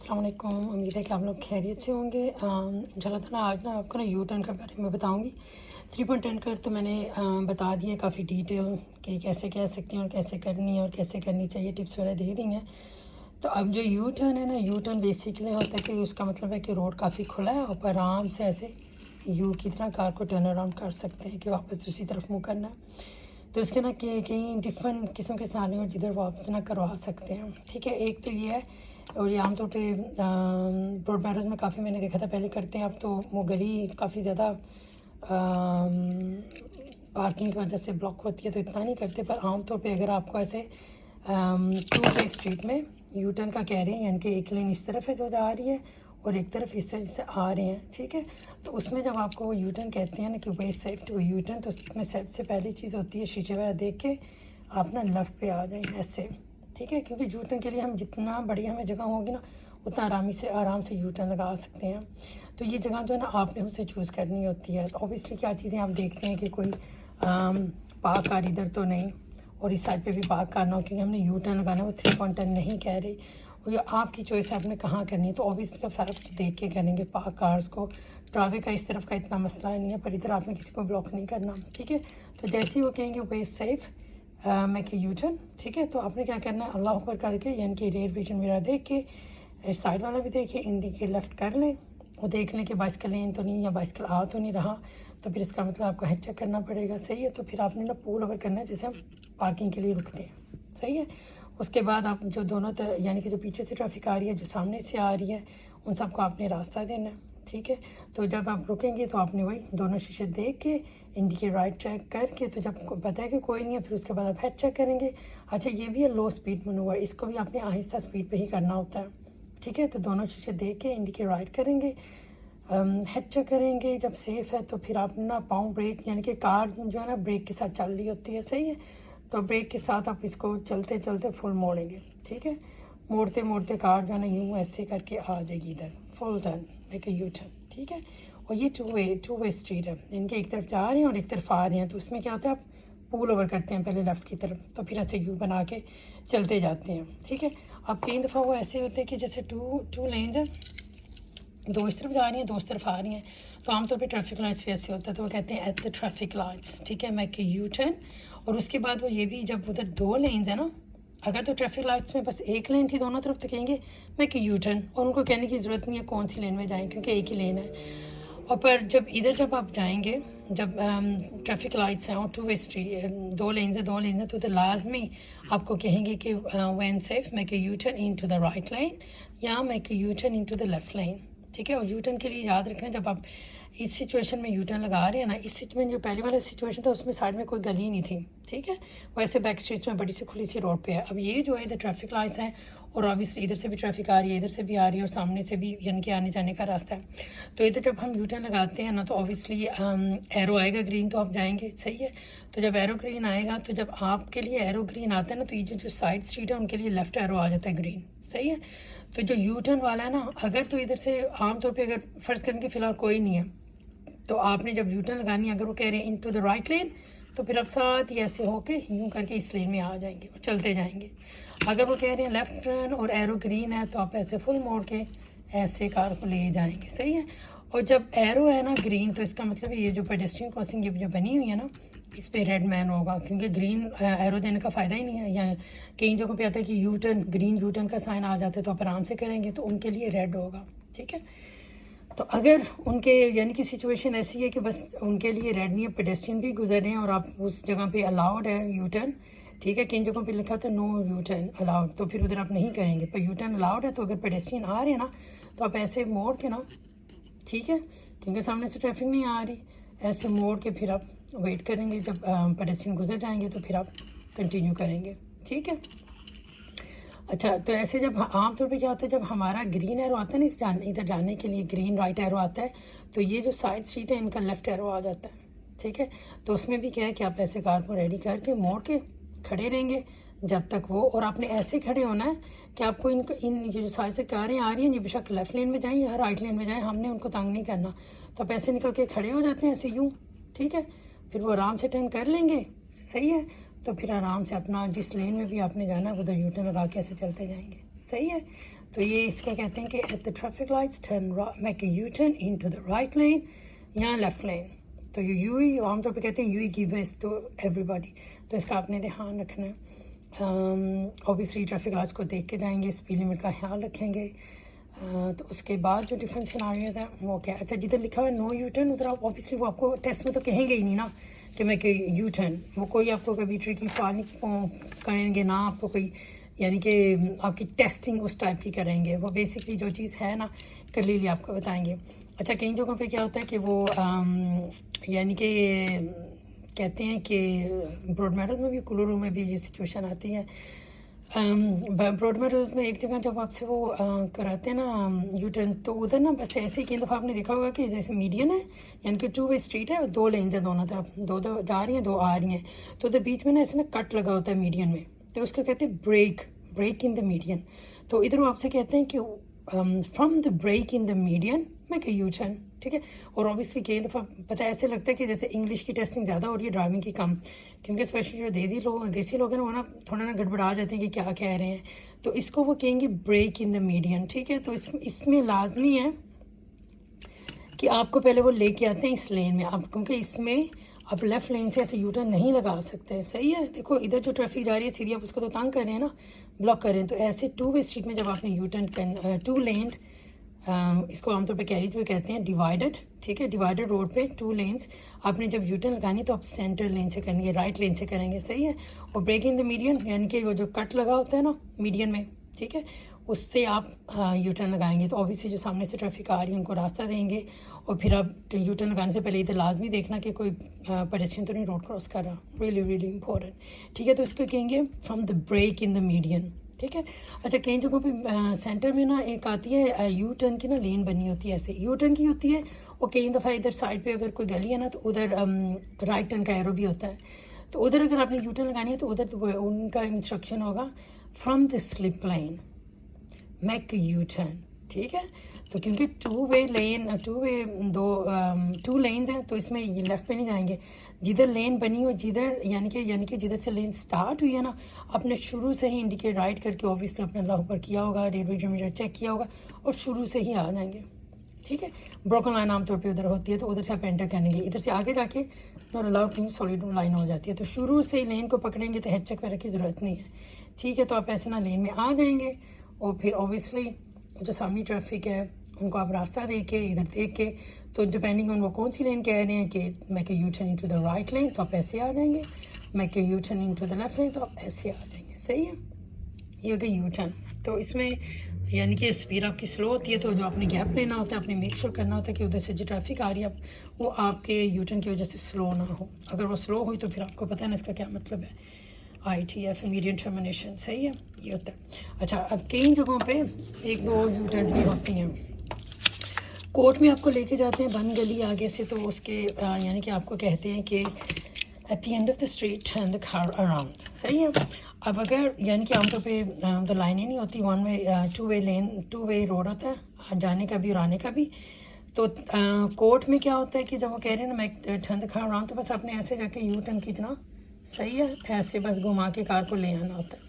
अस्सलाम वालेकुम। उम्मीद है कि आप लोग खैरियत से होंगे। इंशाल्लाह ताला आज ना आपको ना यू टर्न के बारे में बताऊंगी। 3.10 कर तो मैंने बता दिया काफ़ी डिटेल कि कैसे कह सकती हैं और कैसे करनी है और कैसे करनी चाहिए, टिप्स वगैरह दे दी हैं। तो अब जो यू टर्न है ना, यू टर्न बेसिकली होता है कि उसका मतलब है कि रोड काफ़ी खुला है और आराम से ऐसे यू की तरह कार को टर्न अराउंड कर सकते हैं कि वापस दूसरी तरफ मुँह करना है। तो इसके ना कई डिफरेंट किस्म के सारे और जिधर वापस ना करवा सकते हैं। ठीक है, एक तो ये है, और ये आमतौर पे ब्रॉड बैटर्स में काफ़ी मैंने देखा था पहले करते हैं। अब तो वो गली काफ़ी ज़्यादा पार्किंग की वजह से ब्लॉक होती है तो इतना नहीं करते, पर आमतौर पे अगर आपको ऐसे टू वे स्ट्रीट में यू टर्न का कह रहे हैं, यानी कि एक लेन इस तरफ है जो जा रही है और एक तरफ इस तरह से आ रहे हैं, ठीक है। तो उसमें जब आपको वो यू टर्न कहते हैं ना कि वे सेफ टू यू टर्न, तो उसमें सबसे पहली चीज़ होती है शीशे वगैरह देख के आप ना लेफ़्ट पे आ जाएं ऐसे, ठीक है। क्योंकि यू टर्न के लिए हम जितना बड़ी हमें जगह होगी ना उतना आराम से यू टर्न लगा सकते हैं। तो ये जगह जो है ना आपने हमसे चूज़ करनी होती है। तो ऑब्वियसली क्या चीज़ें आप देखते हैं कि कोई पार्क कार इधर तो नहीं और इस साइड पे भी पार्क कार ना हो, क्योंकि हमने यू टर्न लगाना है, वो 3.10 नहीं कह रही। और ये आपकी चॉइस है आपने कहाँ करनी है। तो ऑब्वियसली आप सारा कुछ देख के करेंगे। पार्क कार्स को ट्रैफिक का इस तरफ का इतना मसला नहीं है, पर इधर आपने किसी को ब्लॉक नहीं करना, ठीक है। तो जैसे ही वो कहेंगे वे सेफ मेक यू टर्न, ठीक है। तो आपने क्या करना है, अल्लाह ऊपर करके यानी कि रेयर विजन मेरा देख के साइड वाला भी देखिए, इंडिकेट लेफ्ट कर लें और देख लें कि बाइसिकल लेन तो नहीं या बाइसिकल आ तो नहीं रहा। तो फिर इसका मतलब आपको हेड चेक करना पड़ेगा, सही है। तो फिर आपने ना पुल ओवर करना है जैसे हम पार्किंग के लिए रुकते हैं, सही है। उसके बाद आप जो दोनों तरह यानी कि जो पीछे से ट्रैफिक आ रही है, जो सामने से आ रही है, उन सबको आपने रास्ता देना है, ठीक है। तो जब आप रुकेंगे तो आपने वही दोनों शीशे देख के इंडिकेट राइट चेक करके, तो जब पता है कि कोई नहीं है फिर उसके बाद आप हेड चेक करेंगे। अच्छा, ये भी है लो स्पीड मनूवर, इसको भी आपने आहिस्ता स्पीड पे ही करना होता है, ठीक है। तो दोनों शीशे देख के इंडिकेट राइट करेंगे, हेड चेक करेंगे। जब सेफ है तो फिर आप ना पाँव ब्रेक, यानी कि कार जो है ना ब्रेक के साथ चल रही होती है, सही है। तो ब्रेक के साथ आप इसको चलते चलते फुल मोड़ेंगे, ठीक है। मोड़ते मोड़ते कार जो है ना यूँ ऐसे करके आ जाएगी इधर, full turn like you turn, ठीक है। और ये टू वे स्ट्रीट है, इनके एक तरफ जा रहे हैं और एक तरफ आ रहे हैं। तो उसमें क्या होता है, आप पुल ओवर करते हैं पहले लेफ़्ट की तरफ, तो फिर ऐसे यू बना के चलते जाते हैं, ठीक है। अब 3 दफ़ा वो ऐसे होते हैं कि जैसे टू लेन्स हैं, दो इस तरफ जा रही हैं, दो इस तरफ आ रही हैं। तो आमतौर पे ट्रैफिक लाइट्स भी ऐसे होता है, तो वो कहते हैं एट द ट्रैफिक लाइट्स, ठीक है, मेक यू टर्न। और उसके बाद वो ये भी, जब उधर 2 लेन्स है ना, अगर तो ट्रैफिक लाइट्स में बस एक लेन थी दोनों तरफ, तो कहेंगे मेक यू टर्न, और उनको कहने की ज़रूरत नहीं है कौन सी लेन में जाएँ, क्योंकि एक ही लेन है। और पर जब आप जाएंगे, जब ट्रैफिक लाइट्स हैं और टू वे स्ट्रीट, 2 लेन्स है, तो लाजमी आपको कहेंगे कि when safe make U turn into the right line या make U turn into the left line, ठीक है। और यू टर्न के लिए याद रखें, जब आप इस सिचुएशन में यू टर्न लगा रहे हैं ना, इस सिचुएशन जो पहले वाला सिचुएशन था उसमें साइड में कोई गली नहीं थी, ठीक है। वैसे बैक स्ट्रीट में बड़ी सी खुली सी रोड पे है। अब ये जो है इधर ट्रैफिक लाइट्स हैं और ऑब्वियसली इधर से भी ट्रैफिक आ रही है, इधर से भी आ रही है और सामने से भी, यानी कि आने जाने का रास्ता है। तो इधर जब हम यू टर्न लगाते हैं ना, तो ऑब्वियसली एरो आएगा ग्रीन, तो आप जाएंगे, सही है। तो जब एरो ग्रीन आएगा, तो जब आपके लिए एरो ग्रीन आता है ना, तो ये जो साइड स्ट्रीट है उनके लिए लेफ्ट एरो आ जाता है ग्रीन, सही है। तो जो यू टर्न वाला है ना, अगर तो इधर से आमतौर पे अगर फ़र्ज़ करेंगे फ़िलहाल कोई नहीं है, तो आपने जब यू टर्न लगानी है, अगर वो कह रहे हैं इन टू द राइट लेन, तो फिर आप साथ ही ऐसे होके यूँ करके इस लेन में आ जाएंगे और चलते जाएंगे। अगर वो कह रहे हैं लेफ़्ट टर्न और एरो ग्रीन है, तो आप ऐसे फुल मोड़ के ऐसे कार को ले जाएंगे, सही है। और जब एरो है ना ग्रीन, तो इसका मतलब ये जो पेडेस्ट्रियन क्रॉसिंग ये जो बनी हुई है ना, इस पर रेड मैन होगा, क्योंकि ग्रीन एरो देने का फ़ायदा ही नहीं है। या कई जगहों पे आता है कि U turn, green U turn का साइन आ जाता है, तो आप आराम से करेंगे, तो उनके लिए रेड होगा, ठीक है। तो अगर उनके यानी कि सिचुएशन ऐसी है कि बस उनके लिए रेड नहीं है, पेडेस्ट्रियन भी गुजर रहे हैं और आप उस जगह पे अलाउड है यू टर्न, ठीक है। किन जगहों पे लिखा था नो यू टर्न अलाउड, तो फिर उधर आप नहीं करेंगे। पर यू टर्न अलाउड है, तो अगर पेडेस्ट्रियन आ रहे हैं ना, तो आप ऐसे मोड़ के ना, ठीक है, क्योंकि सामने से ट्रैफिक नहीं आ रही, ऐसे मोड़ के फिर आप वेट करेंगे। जब पेडेस्ट्रियन गुजर जाएंगे तो फिर आप कंटिन्यू करेंगे, ठीक है। अच्छा, तो ऐसे जब आमतौर पे क्या होता है, जब हमारा ग्रीन एरो आता है ना इधर जाने के लिए, ग्रीन राइट एरो आता है, तो ये जो साइड सीट है इनका लेफ्ट एरो आ जाता है, ठीक है। तो उसमें भी क्या है कि आप ऐसे कार को रेडी करके मोड़ के खड़े रहेंगे जब तक वो, और आपने ऐसे खड़े होना है कि आपको इन जो साइड से कारें आ रही हैं, ये बेशक लेफ्ट लेन में जाएँ या राइट लेन में जाएँ, हमने उनको तंग नहीं करना। तो आप ऐसे निकल के खड़े हो जाते हैं ऐसे यूँ, ठीक है। फिर वो आराम से टर्न कर लेंगे, सही है। तो फिर आराम से अपना जिस लेन में भी आपने जाना है उधर यू टर्न लगा के ऐसे चलते जाएंगे, सही है। तो ये इसका कहते हैं कि at the traffic lights turn make a U turn into the right lane या लेफ्ट लेन। तो ये यू ही आमतौर पे कहते हैं you he gives to everybody, तो इसका आपने ध्यान रखना है। ऑब्वियसली ट्रैफिक लाइट्स को देख के जाएंगे, स्पीड लिमिट का ख्याल रखेंगे। तो उसके बाद जो डिफरेंट सिनारियोज हैं वो क्या है, अच्छा जिधर लिखा हुआ है नो यू टर्न उधर आप ऑब्वियसली वो आपको टेस्ट में तो कहेंगे ही नहीं ना कि मैं कि यू टर्न, वो कोई आपको कभी ट्रिकी सवाल नहीं करेंगे ना, आपको कोई यानी कि आपकी टेस्टिंग उस टाइप की करेंगे। वो बेसिकली जो चीज़ है ना क्लियरली आपको बताएंगे। अच्छा कई जगहों पे क्या होता है कि वो यानी कि कहते हैं कि ब्रॉड मेडोज में भी, कुलूरू में भी ये सिचुएशन आती है। ब्रॉड मेडोज में एक जगह जब आपसे वो कराते हैं ना यू टर्न, तो उधर ना बस ऐसे ही कई दफ़ा आपने देखा होगा कि जैसे मीडियन है यानी कि 2 वे स्ट्रीट है और 2 लेन्स है दोनों तरफ, दो जा रही हैं 2 आ रही हैं, तो उधर बीच में ना ऐसे ना कट लगा होता है मीडियन में, तो उसको कहते हैं ब्रेक इन द मीडियन। तो इधर वो आपसे कहते हैं कि from the break in the median make a U turn, ठीक है। और ऑब्वियसली कई दफ़ा पता ऐसे लगता है कि जैसे इंग्लिश की टेस्टिंग ज़्यादा हो रही है ड्राइविंग की कम, क्योंकि स्पेशली जो देसी लोग हैं वो ना थोड़ा ना गड़बड़ा जाते हैं कि क्या कह रहे हैं, तो इसको वो कहेंगे ब्रेक इन द मीडियन, ठीक है। तो इसमें लाजमी है कि आपको पहले वो लेके आते हैं इस लेन में, आप क्योंकि इसमें आप लेफ़्ट लेन से ऐसे यू टर्न नहीं लगा सकते, सही है। देखो इधर जो ट्रैफिक जा रही है सीधी, आप उसको तो तंग कर रहे हैं ना, ब्लॉक कर रहे हैं, तो ऐसे 2 वे स्ट्रीट में जब आपने यू टर्न 2 लेन इसको आमतौर पे कैरिज वे कहते हैं डिवाइडेड, ठीक है। डिवाइडेड रोड पे 2 लेन्स आपने जब यू टर्न लगानी तो आप सेंटर लेन से करेंगे, राइट लेन से करेंगे, सही है। और ब्रेक इन द मीडियन यानी कि वो जो कट लगा होता है ना मीडियन में, ठीक है, उससे आप यू टर्न लगाएंगे तो ऑब्वियसली जो सामने से ट्रैफिक आ रही है उनको रास्ता देंगे। और फिर आप यू टर्न लगाने से पहले इधर लाजमी देखना कि कोई पेडेस्ट्रियन तो नहीं रोड क्रॉस कर रहा, रियली रियली इंपॉर्टेंट, ठीक है। तो इसको कहेंगे from the break in the median, ठीक है। अच्छा कई जगहों पे सेंटर में ना एक आती है यू टर्न की ना लेन बनी होती है, ऐसे यू टर्न की होती है, और कई दफ़ा इधर साइड पे अगर कोई गली है ना तो उधर राइट टर्न का एरो भी होता है, तो उधर अगर आपने यू टर्न लगानी है तो उधर तो उनका इंस्ट्रक्शन होगा from the slip line make U turn, ठीक है। तो क्योंकि 2 वे लेन हैं तो इसमें ये लेफ्ट पे नहीं जाएंगे, जिधर लेन बनी हो जिधर यानी कि जिधर से लेन स्टार्ट हुई है ना आपने शुरू से ही इंडिकेट राइट करके ऑब्वियसली अपने अल्लाह ऊपर किया होगा, रेलवे जोमीटर चेक किया होगा और शुरू से ही आ जाएंगे, ठीक है। ब्रोकन लाइन आमतौर पे उधर होती है तो उधर से आप एंटर करेंगे, इधर से आगे जाके नॉट अलाउड नहीं सॉलिड लाइन हो जाती है, तो शुरू से ही लेन को पकड़ेंगे तो हेड चेक वगैरह की ज़रूरत नहीं है, ठीक है। तो आप ऐसे ना लेन में आ जाएंगे और फिर ऑब्वियसली जो सामने ट्रैफिक है उनको आप रास्ता दे के इधर देख के, तो डिपेंडिंग ऑन वो कौन सी लेन कह रहे हैं कि make a U turn into the right lane तो आप ऐसे आ जाएंगे, make a U turn into the left lane तो आप ऐसे आ जाएंगे, सही है। ये हो गया यू टर्न। तो इसमें यानी कि स्पीड आपकी स्लो होती है, तो जो आपने गैप लेना होता है आपने मेक श्योर करना होता है कि उधर से जो ट्रैफिक आ रही है वो आपके यू टर्न की वजह से स्लो ना हो। अगर वो स्लो हुई तो फिर आपको पता है ना इसका क्या मतलब है, ITF इमीडिएट टर्मिनेशन, सही है, ये होता है। अच्छा अब कई जगहों पे 1-2 यू टर्न्स भी होती हैं, कोर्ट में आपको लेके जाते हैं बंद गली आगे से, तो उसके यानी कि आपको कहते हैं कि at the end of the street turn the car around, सही है। अब अगर यानी कि आमतौर पे तो लाइनें नहीं होती, 2 वे रोड होता है जाने का भी और आने का भी, तो कोर्ट में क्या होता है कि जब वो कह रहे हैं ना मैं टर्न द कार अराउंड, तो बस आपने ऐसे जाके यू टर्न की इतना, सही है, ऐसे बस घुमा के कार को ले आना होता है।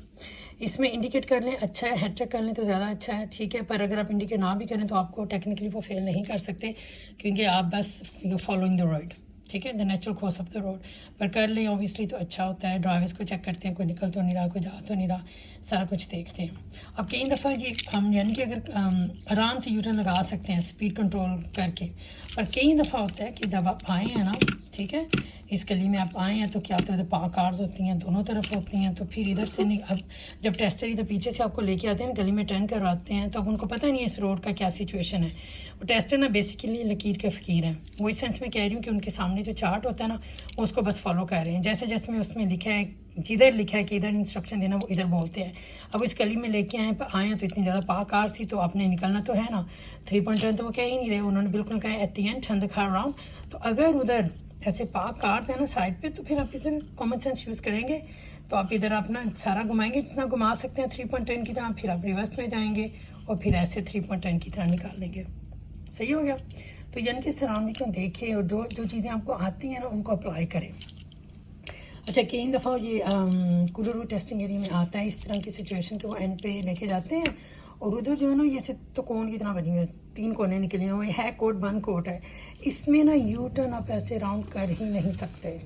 इसमें इंडिकेट कर लें अच्छा है, हेड चेक कर लें तो ज़्यादा अच्छा है, ठीक है। पर अगर आप इंडिकेट ना भी करें तो आपको टेक्निकली वो फेल नहीं कर सकते, क्योंकि आप बस यू फॉलोइंग द रोड, ठीक है, the natural course of the road. पर कर लें ऑब्वियसली तो अच्छा होता है। ड्राइवर्स को चेक करते हैं कोई निकल तो नहीं रहा, कोई जा तो नहीं रहा, सारा कुछ देखते हैं। अब कई दफ़ा ये हम यानी कि अगर आराम से यू टर्न लगा सकते हैं स्पीड कंट्रोल करके, पर कई दफ़ा होता है कि जब आप आए हैं ना, ठीक है, इस गली में आप आए हैं तो क्या होता है कार्स होती हैं दोनों तरफ होती हैं, तो फिर इधर से नहीं, अब जब टेस्टर इधर पीछे से आपको लेके आते हैं गली में टर्न करवाते हैं तो अब उनको पता नहीं है इस रोड का क्या सिचुएशन है। वो टेस्टर ना बेसिकली लकीर के फ़कीर हैं, वो इस सेंस में कह रही हूँ कि उनके सामने जो चार्ट होता है ना वो उसको बस फॉलो कर रहे हैं, जैसे जैसे में उसमें लिखा है, जिधर लिखा है कि इधर इंस्ट्रक्शन देना वो इधर बोलते हैं। अब इस गली में लेके आए तो इतनी ज़्यादा कार थी तो आपने निकलना तो है ना, 3 पॉइंट टर्न तो वो कह ही नहीं रहे, उन्होंने बिल्कुल कहा at the end turn the car around. तो अगर उधर ऐसे कार है ना साइड पे, तो फिर आप इधर कॉमन सेंस यूज़ करेंगे, तो आप इधर अपना सारा घुमाएंगे जितना घुमा सकते हैं 3.10 की तरह, फिर आप रिवर्स में जाएंगे और फिर ऐसे 3.10 की तरह निकाल लेंगे, सही हो गया। तो यानी कि सराउंडिंग को देखें और जो चीज़ें आपको आती हैं ना उनको अप्लाई करें। अच्छा कई दफ़ा ये कुलरू टेस्टिंग एरिया में आता है इस तरह की सिचुएशन, तो वो एंड पे लेके जाते हैं और उधर जो है ना ये तो कोन की तरह बनी हुई है, 3 कोने निकले हुए है, कोट बंद कोट है। इसमें ना यू टर्न आप ऐसे राउंड कर ही नहीं सकते,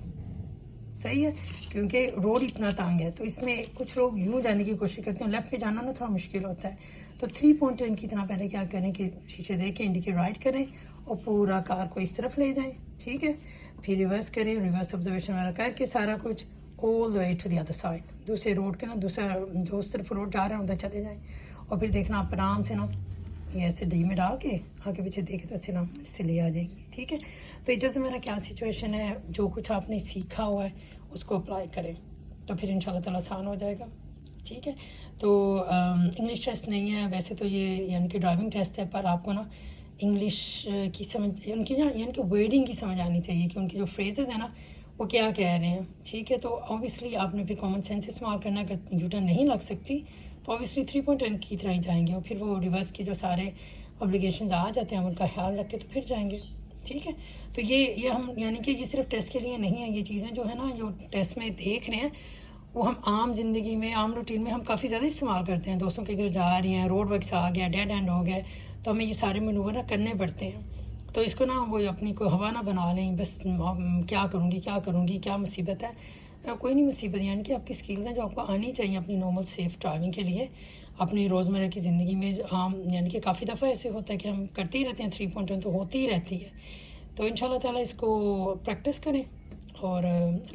सही है, क्योंकि रोड इतना तंग है। तो इसमें कुछ लोग यूँ जाने की कोशिश करते हैं, लेफ्ट पे जाना ना थोड़ा मुश्किल होता है। तो 3 पॉइंट टर्न की तरह पहले क्या करें कि शीशे देख के इंडिकेट राइट करें और पूरा कार को इस तरफ ले जाएं, ठीक है। फिर रिवर्स करें, रिवर्स ऑब्जर्वेशन वाला करके सारा कुछ all the way to the other side, दूसरे रोड के ना दूसरा जो उस तरफ रोड जा रहा है उधर चले जाएं। और फिर देखना आप आराम से ना ये ऐसे डी में डाल के आगे पीछे देखे तो ऐसे ना इससे ले आ जाएंगे, ठीक है। तो इधर से मेरा क्या सिचुएशन है, जो कुछ आपने सीखा हुआ है उसको अप्लाई करें तो फिर इंशाल्लाह ताला आसान हो जाएगा, ठीक है। तो इंग्लिश टेस्ट नहीं है वैसे तो ये, यानी कि ड्राइविंग टेस्ट है, पर आपको ना इंग्लिश की समझ, उनकी ना यानी कि वर्डिंग की समझ आनी चाहिए कि उनकी जो फ्रेजेस है ना वो क्या कह रहे हैं, ठीक है। तो ऑब्वियसली आपने फिर कॉमन सेंस इस्तेमाल करना है। अगर यूटर्न नहीं लग सकती तो ऑब्वियसली 3 पॉइंट टर्न की तरह ही जाएंगे और फिर वो रिवर्स की जो सारे ऑब्लिगेशन आ जाते हैं उनका ख्याल रख के तो फिर जाएंगे, ठीक है। तो ये हम यानी कि ये सिर्फ टेस्ट के लिए नहीं है, ये चीज़ें जो है ना जो टेस्ट में देख रहे हैं वो हम आम जिंदगी में, आम रूटीन में हम काफ़ी ज़्यादा इस्तेमाल करते हैं। दोस्तों के घर जा रही हैं, रोड वर्क आ गया, डेड एंड हो गया, तो हमें ये सारे मनूवर ना करने पड़ते हैं। तो इसको ना वो अपनी कोई हवा ना बना लें, बस क्या करूँगी, क्या मुसीबत है। कोई नहीं मुसीबत, यानी कि आपकी स्किल्स हैं जो आपको आनी चाहिए अपनी नॉर्मल सेफ ड्राइविंग के लिए। अपनी रोज़मर्रा की ज़िंदगी में आम यानी कि काफ़ी दफ़ा ऐसे होता है कि हम करते ही रहते हैं, 3 पॉइंट टर्न तो होती ही रहती है। तो इंशाल्लाह ताला इसको प्रैक्टिस करें और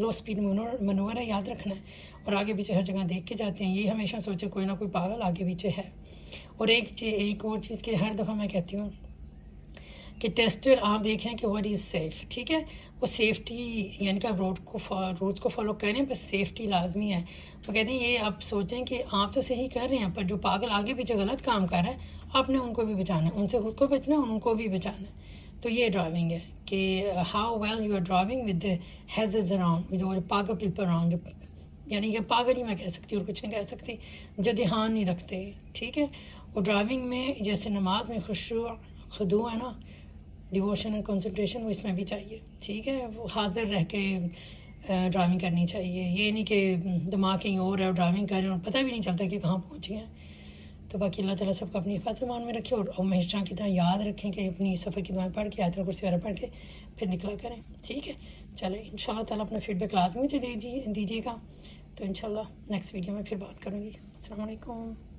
लो स्पीड मनोवर है, याद रखना है। और आगे पीछे हर जगह देख के जाते हैं, ये हमेशा सोचे कोई ना कोई पागल आगे पीछे है। और एक और चीज़ कि हर दफ़ा मैं कहती हूँ कि टेस्टर आप देख रहे हैं कि व्हाट इज़ सेफ़, ठीक है। वो सेफ्टी यानी कि आप रूल्स को फॉलो करें, बस सेफ्टी लाजमी है। वो कहते हैं ये आप सोचें कि आप तो सही कर रहे हैं पर जो पागल आगे पीछे गलत काम कर रहा है आपने उनको भी बचाना है, उनसे खुद को बचना है और उनको भी बचाना है। तो ये ड्राइविंग है कि how well you are driving with hazards around, जो पागल पीपल अराउंड, जो यानी कि पागल ही मैं कह सकती हूँ और कुछ नहीं कह सकती, जो ध्यान नहीं रखते, ठीक है। और ड्राइविंग में जैसे नमाज में खुशू है ना, डिवोशन एंड कंसंट्रेशन, वो इसमें भी चाहिए, ठीक है। वो हाजिर रह के ड्राइविंग करनी चाहिए, ये नहीं कि दिमाग कहीं और है और ड्राइविंग कर रहे हैं और पता भी नहीं चलता कि कहाँ पहुँच गए। तो बाकी अल्लाह ताला सबको अपनी हिफाज़त मान में रखे और हमेशा की तरह याद रखें कि अपनी सफ़र की दुआएं पढ़ के, आयत कुर्सी वगैरह पढ़ के फिर निकला करें, ठीक है। चलें इंशाल्लाह ताला अपना फीडबैक लाजमी मुझे दीजिएगा। तो इंशाल्लाह नेक्स्ट वीडियो में फिर बात करूँगी। अस्सलाम वालेकुम।